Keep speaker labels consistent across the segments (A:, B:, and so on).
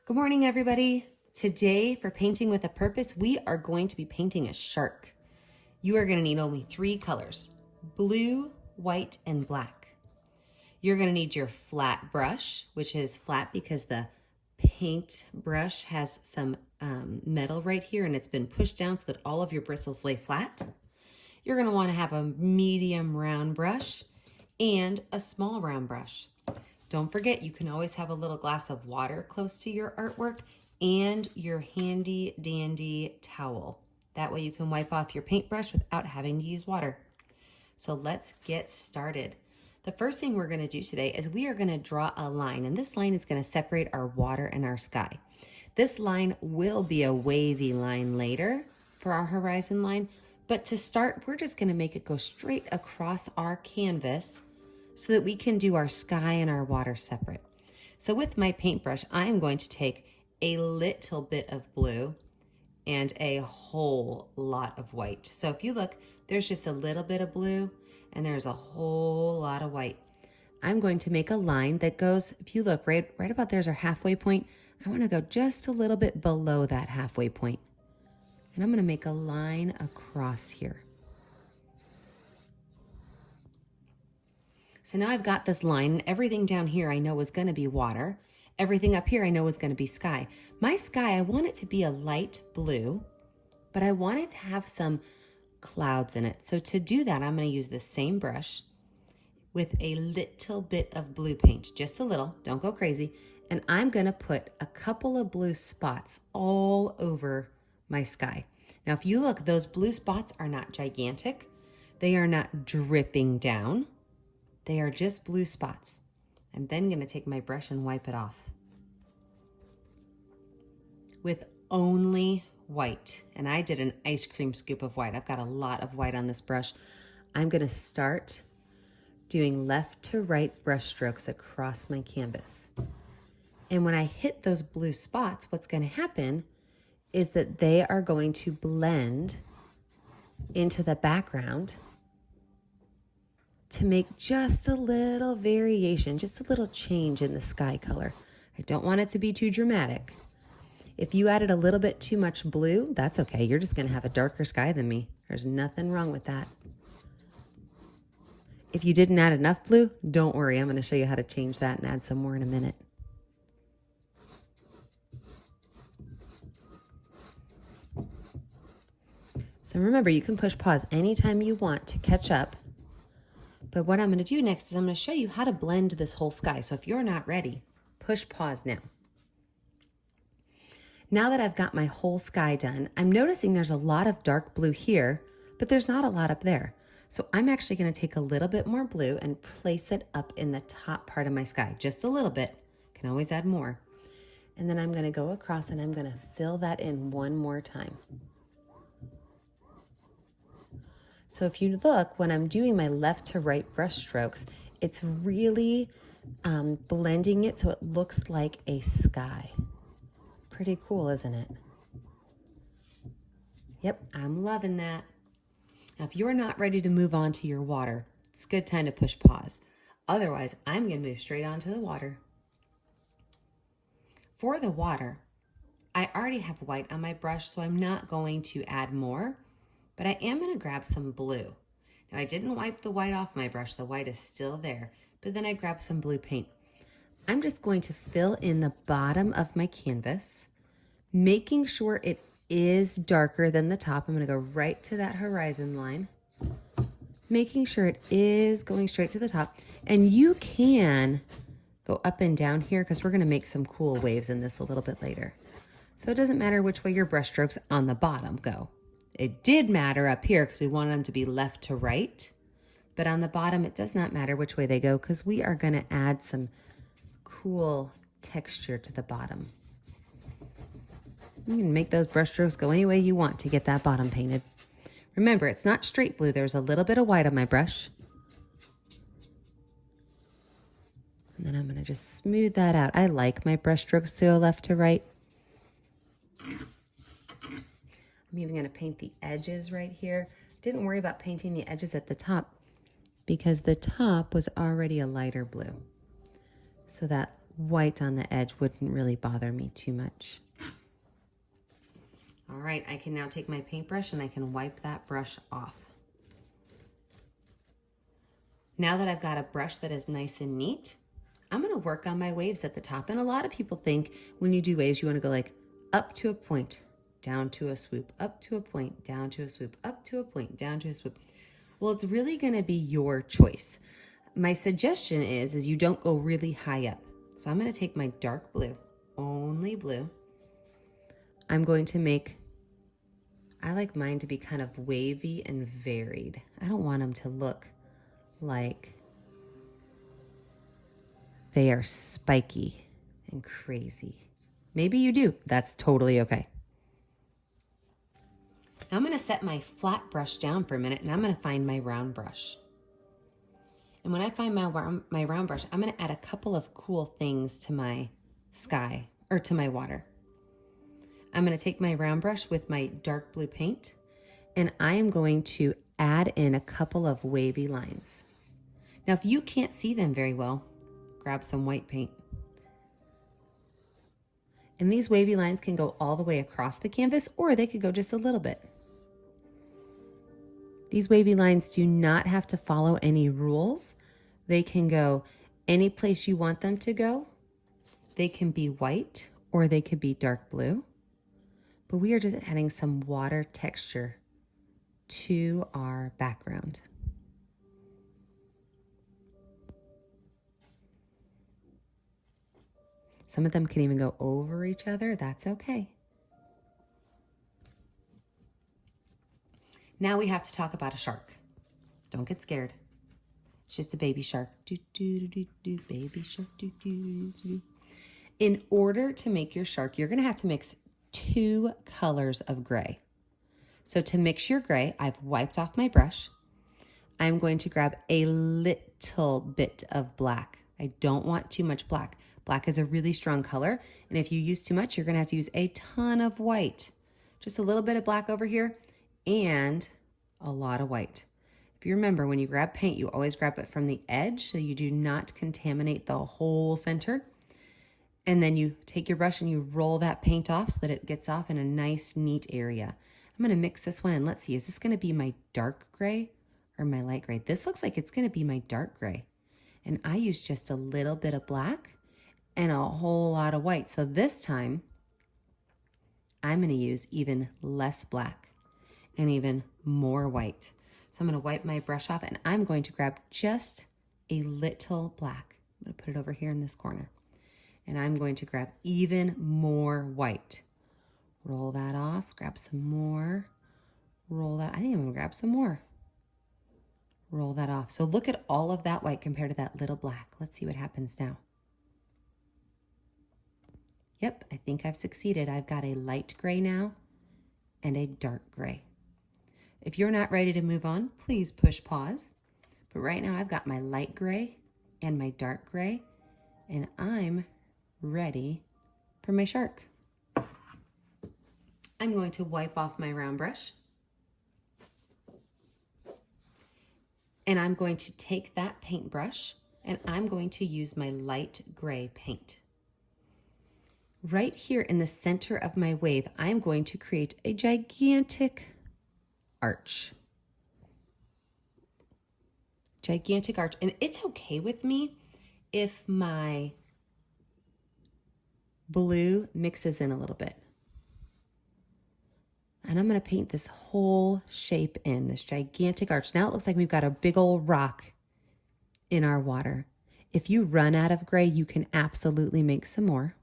A: Good morning, everybody. Today, for Painting with a Purpose, we are going to be painting a shark. You are going to need only 3 colors: blue, white, and black. You're going to need your flat brush, which is flat because the paint brush has some metal right here and it's been pushed down so that all of your bristles lay flat. You're going to want to have a medium round brush and a small round brush. Don't forget, you can always have a little glass of water close to your artwork and your handy dandy towel. That way you can wipe off your paintbrush without having to use water. So let's get started. The first thing we're going to do today is we are going to draw a line, and this line is going to separate our water and our sky. This line will be a wavy line later for our horizon line, but to start, we're just going to make it go straight across our canvas so that we can do our sky and our water separate. So with my paintbrush, I'm going to take a little bit of blue and a whole lot of white. So if you look, there's just a little bit of blue and there's a whole lot of white. I'm going to make a line that goes, if you look, right about there's our halfway point. I want to go just a little bit below that halfway point. And I'm going to make a line across here. So now I've got this line. Everything down here I know is going to be water. Everything up here I know is going to be sky. My sky, I want it to be a light blue, but I want it to have some clouds in it. So to do that, I'm going to use the same brush with a little bit of blue paint, just a little, don't go crazy. And I'm going to put a couple of blue spots all over my sky. Now, if you look, those blue spots are not gigantic. They are not dripping down. They are just blue spots. I'm then going to take my brush and wipe it off with only white. And I did an ice cream scoop of white. I've got a lot of white on this brush. I'm going to start doing left to right brush strokes across my canvas. And when I hit those blue spots, what's going to happen is that they are going to blend into the background to make just a little variation, just a little change in the sky color. I don't want it to be too dramatic. If you added a little bit too much blue, that's okay. You're just gonna have a darker sky than me. There's nothing wrong with that. If you didn't add enough blue, don't worry. I'm gonna show you how to change that and add some more in a minute. So remember, you can push pause anytime you want to catch up. But what I'm going to do next is I'm going to show you how to blend this whole sky. So if you're not ready, push pause now. Now that I've got my whole sky done, I'm noticing there's a lot of dark blue here, but there's not a lot up there. So I'm actually going to take a little bit more blue and place it up in the top part of my sky. Just a little bit. Can always add more. And then I'm going to go across and I'm going to fill that in one more time. So if you look, when I'm doing my left to right brush strokes, it's really blending it so it looks like a sky. Pretty cool, isn't it? Yep, I'm loving that. Now, if you're not ready to move on to your water, it's a good time to push pause. Otherwise, I'm going to move straight on to the water. For the water, I already have white on my brush, so I'm not going to add more. But I am going to grab some blue. Now, I didn't wipe the white off my brush. The white is still there. But then I grabbed some blue paint. I'm just going to fill in the bottom of my canvas, making sure it is darker than the top. I'm going to go right to that horizon line, making sure it is going straight to the top. And you can go up and down here because we're going to make some cool waves in this a little bit later. So it doesn't matter which way your brush strokes on the bottom go. It did matter up here because we wanted them to be left to right. But on the bottom, it does not matter which way they go because we are going to add some cool texture to the bottom. You can make those brush strokes go any way you want to get that bottom painted. Remember, it's not straight blue. There's a little bit of white on my brush. And then I'm going to just smooth that out. I like my brush strokes to go left to right. I'm even going to paint the edges right here. Didn't worry about painting the edges at the top because the top was already a lighter blue. So that white on the edge wouldn't really bother me too much. All right, I can now take my paintbrush and I can wipe that brush off. Now that I've got a brush that is nice and neat, I'm gonna work on my waves at the top. And a lot of people think when you do waves, you wanna go like up to a point, down to a swoop, up to a point, down to a swoop, up to a point, down to a swoop. Well, it's really gonna be your choice. My suggestion is you don't go really high up. So I'm gonna take my dark blue, only blue. I'm going to I like mine to be kind of wavy and varied. I don't want them to look like they are spiky and crazy. Maybe you do. That's totally okay. Now I'm going to set my flat brush down for a minute and I'm going to find my round brush. And when I find my round brush, I'm going to add a couple of cool things to my sky or to my water. I'm going to take my round brush with my dark blue paint and I am going to add in a couple of wavy lines. Now, if you can't see them very well, grab some white paint. And these wavy lines can go all the way across the canvas or they could go just a little bit. These wavy lines do not have to follow any rules. They can go any place you want them to go. They can be white or they could be dark blue. But we are just adding some water texture to our background. Some of them can even go over each other. That's okay. Now we have to talk about a shark. Don't get scared. It's just a baby shark. Do, do, do, do, do, baby shark. Do, do, do, do. In order to make your shark, you're going to have to mix 2 colors of gray. So to mix your gray, I've wiped off my brush. I'm going to grab a little bit of black. I don't want too much black. Black is a really strong color, and if you use too much, you're going to have to use a ton of white. Just a little bit of black over here and a lot of white. If you remember, when you grab paint, you always grab it from the edge so you do not contaminate the whole center. And then you take your brush and you roll that paint off so that it gets off in a nice, neat area. I'm going to mix this one and let's see, is this going to be my dark gray or my light gray? This looks like it's going to be my dark gray. And I used just a little bit of black and a whole lot of white. So this time, I'm going to use even less black and even more white. So I'm going to wipe my brush off and I'm going to grab just a little black. I'm going to put it over here in this corner. And I'm going to grab even more white. Roll that off, grab some more. Roll that, I think I'm going to grab some more. Roll that off. So look at all of that white compared to that little black. Let's see what happens now. Yep, I think I've succeeded. I've got a light gray now and a dark gray. If you're not ready to move on, please push pause. But right now I've got my light gray and my dark gray, and I'm ready for my shark. I'm going to wipe off my round brush. And I'm going to take that paintbrush and I'm going to use my light gray paint. Right here in the center of my wave, I'm going to create a gigantic arch. Gigantic arch. And it's okay with me if my blue mixes in a little bit. And I'm going to paint this whole shape in, this gigantic arch. Now it looks like we've got a big old rock in our water. If you run out of gray, you can absolutely make some more.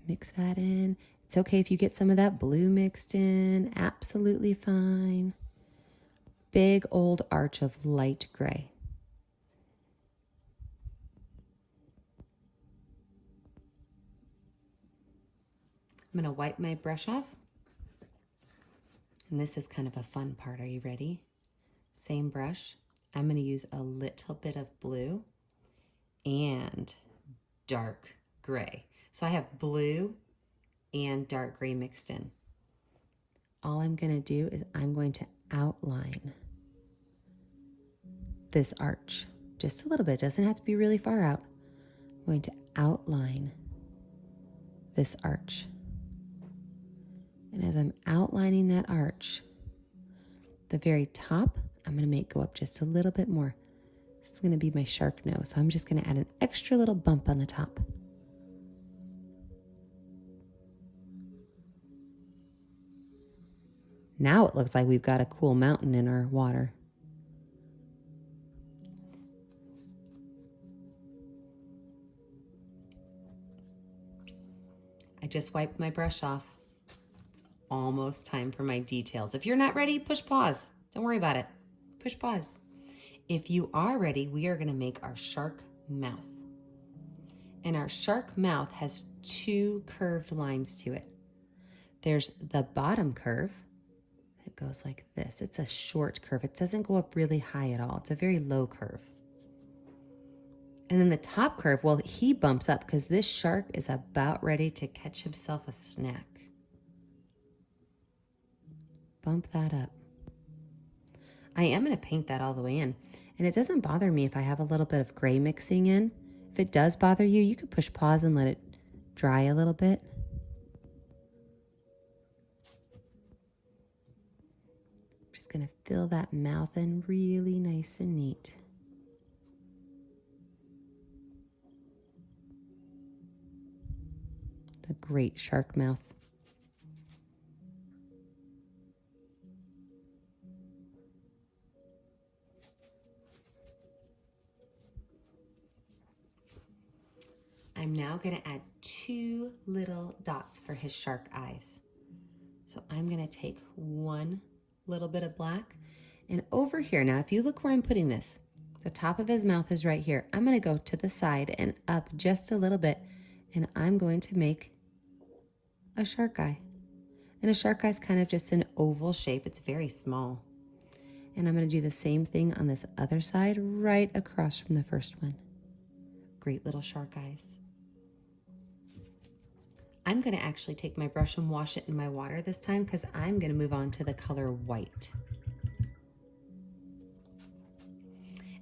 A: Mix that in. It's okay if you get some of that blue mixed in. Absolutely fine. Big old arch of light gray. I'm going to wipe my brush off. And this is kind of a fun part. Are you ready? Same brush. I'm going to use a little bit of blue and dark gray. So I have blue and dark gray mixed in. All I'm going to do is I'm going to outline this arch. Just a little bit, doesn't have to be really far out. I'm going to outline this arch. And as I'm outlining that arch, the very top, I'm going to make go up just a little bit more. This is going to be my shark nose, so I'm just going to add an extra little bump on the top. Now it looks like we've got a cool mountain in our water. I just wiped my brush off. It's almost time for my details. If you're not ready, push pause. Don't worry about it. Push pause. If you are ready, we are going to make our shark mouth. And our shark mouth has two curved lines to it. There's the bottom curve. It goes like this. It's a short curve. It doesn't go up really high at all. It's a very low curve. And then the top curve, well, he bumps up because this shark is about ready to catch himself a snack. Bump that up. I am going to paint that all the way in. And it doesn't bother me if I have a little bit of gray mixing in. If it does bother you, you could push pause and let it dry a little bit. I'm just going to fill that mouth in really nice and neat. The great shark mouth. I'm now going to add two little dots for his shark eyes. So I'm going to take one little bit of black, and over here, now if you look where I'm putting this, the top of his mouth is right here. I'm going to go to the side and up just a little bit, and I'm going to make a shark eye. And a shark eye is kind of just an oval shape. It's very small. And I'm going to do the same thing on this other side, right across from the first one. Great little shark eyes. I'm going to actually take my brush and wash it in my water this time because I'm going to move on to the color white.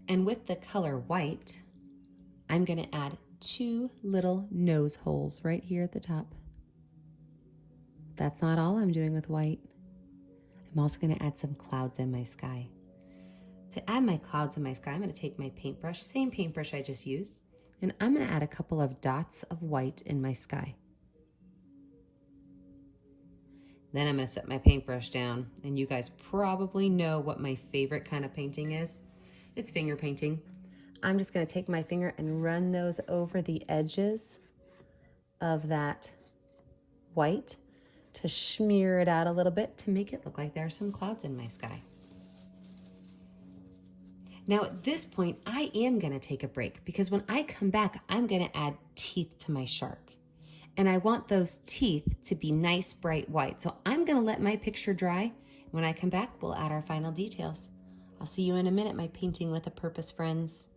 A: And with the color white, I'm going to add two little nose holes right here at the top. That's not all I'm doing with white. I'm also going to add some clouds in my sky. To add my clouds in my sky, I'm going to take my paintbrush, same paintbrush I just used, and I'm going to add a couple of dots of white in my sky. Then I'm going to set my paintbrush down, and you guys probably know what my favorite kind of painting is. It's finger painting. I'm just going to take my finger and run those over the edges of that white to smear it out a little bit to make it look like there are some clouds in my sky. Now at this point, I am going to take a break because when I come back, I'm going to add teeth to my shark. And I want those teeth to be nice, bright white. So I'm going to let my picture dry. When I come back, we'll add our final details. I'll see you in a minute, my Painting with a Purpose friends.